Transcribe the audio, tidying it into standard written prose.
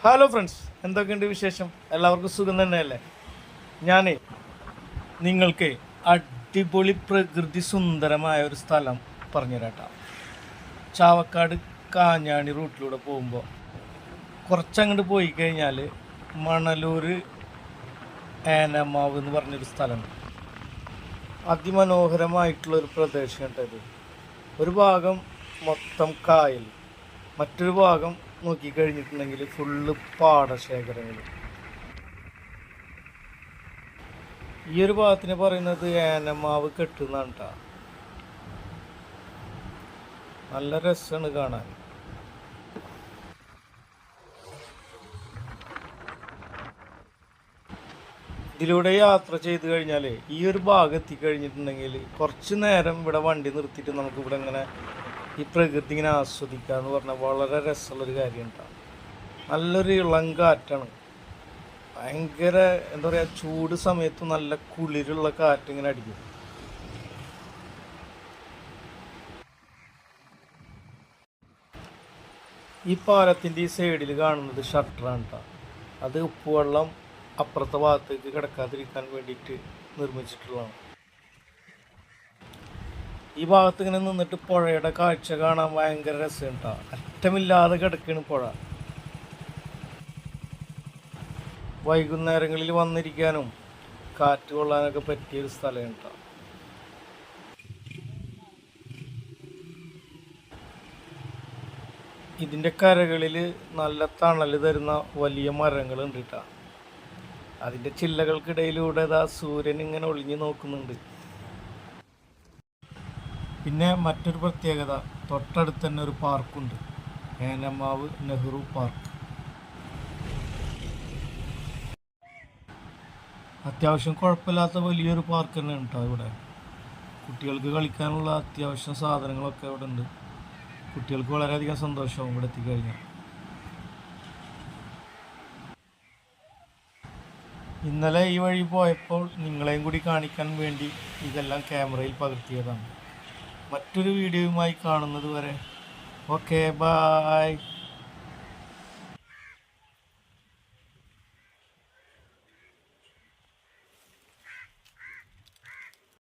Hello friends, എന്തൊക്കെയുണ്ട് വിശേഷം? എല്ലാവർക്കും സുഖം തന്നെയല്ലേ? ഞാൻ നിങ്ങൾക്ക് അടിപൊളി പ്രകൃതി സുന്ദരമായ ഒരു സ്ഥലം പറഞ്ഞുതരാട്ടോ. ചാവക്കാട് കാഞ്ഞാണി റൂട്ടിലൂടെ പോകുമ്പോൾ കുറച്ചങ്ങോട്ട് പോയി കഴിഞ്ഞാൽ മണലൂർ ഏനമാവ് എന്ന് പറഞ്ഞൊരു സ്ഥലമുണ്ട്. അതിമനോഹരമായിട്ടുള്ളൊരു പ്രദേശം കേട്ടത്. ഒരു ഭാഗം മൊത്തം കായൽ, മറ്റൊരു ഭാഗം നോക്കിക്കഴിഞ്ഞിട്ടുണ്ടെങ്കിൽ ഫുള്ള് പാടശേഖരങ്ങൾ. ഈ ഒരു ഭാഗത്തിന് പറയുന്നത് ഏനമാവ് കെട്ടുന്നാണ് കേട്ടോ. നല്ല രസമാണ് കാണാൻ. ഇതിലൂടെ യാത്ര ചെയ്ത് കഴിഞ്ഞാൽ ഈ ഒരു ഭാഗം എത്തിക്കഴിഞ്ഞിട്ടുണ്ടെങ്കിൽ കുറച്ച് നേരം ഇവിടെ വണ്ടി നിർത്തിയിട്ട് നമുക്ക് ഇവിടെ ഇങ്ങനെ ഈ പ്രകൃതി ഇങ്ങനെ ആസ്വദിക്കുക എന്ന് പറഞ്ഞാൽ വളരെ രസമുള്ളൊരു കാര്യം ഉണ്ടാകും. നല്ലൊരു ഇളം കാറ്റാണ്. ഭയങ്കര എന്താ പറയുക, ചൂട് സമയത്ത് നല്ല കുളിരുള്ള കാറ്റിങ്ങനെ അടിക്കും. ഈ പാലത്തിൻ്റെ ഈ സൈഡിൽ കാണുന്നത് ഷട്ടറാണ് കേട്ടോ. അത് ഉപ്പുവെള്ളം അപ്പുറത്തെ ഭാഗത്തേക്ക് കിടക്കാതിരിക്കാൻ വേണ്ടിയിട്ട് നിർമ്മിച്ചിട്ടുള്ളതാണ്. ഈ ഭാഗത്ത് ഇങ്ങനെ നിന്നിട്ട് പുഴയുടെ കാഴ്ച കാണാൻ ഭയങ്കര രസം കേട്ടോ. അറ്റമില്ലാതെ കിടക്കുകയാണ് പുഴ. വൈകുന്നേരങ്ങളിൽ വന്നിരിക്കാനും കാറ്റ് കൊള്ളാനൊക്കെ പറ്റിയൊരു സ്ഥലം കേട്ടോ. ഇതിൻ്റെ കരകളിൽ നല്ല തണൽ തരുന്ന വലിയ മരങ്ങളുണ്ട് കേട്ടോ. അതിൻ്റെ ചില്ലകൾക്കിടയിലൂടെ സൂര്യൻ ഇങ്ങനെ ഒളിഞ്ഞു നോക്കുന്നുണ്ട്. പിന്നെ മറ്റൊരു പ്രത്യേകത, തൊട്ടടുത്ത് തന്നെ ഒരു പാർക്കുണ്ട്, ഏനമാവ് നെഹ്റു പാർക്ക്. അത്യാവശ്യം കുഴപ്പമില്ലാത്ത വലിയൊരു പാർക്ക് തന്നെ ഉണ്ടോ ഇവിടെ. കുട്ടികൾക്ക് കളിക്കാനുള്ള അത്യാവശ്യം സാധനങ്ങളൊക്കെ ഇവിടെ ഉണ്ട്. കുട്ടികൾക്ക് വളരെയധികം സന്തോഷമാവും ഇവിടെ എത്തിക്കഴിഞ്ഞാൽ. ഇന്നലെ ഈ വഴി പോയപ്പോൾ നിങ്ങളെയും കൂടി കാണിക്കാൻ വേണ്ടി ഇതെല്ലാം ക്യാമറയിൽ പകർത്തിയതാണ്. മറ്റൊരു വീഡിയോയുമായി കാണുന്നത് വരെ ഓക്കെ, ബായ്.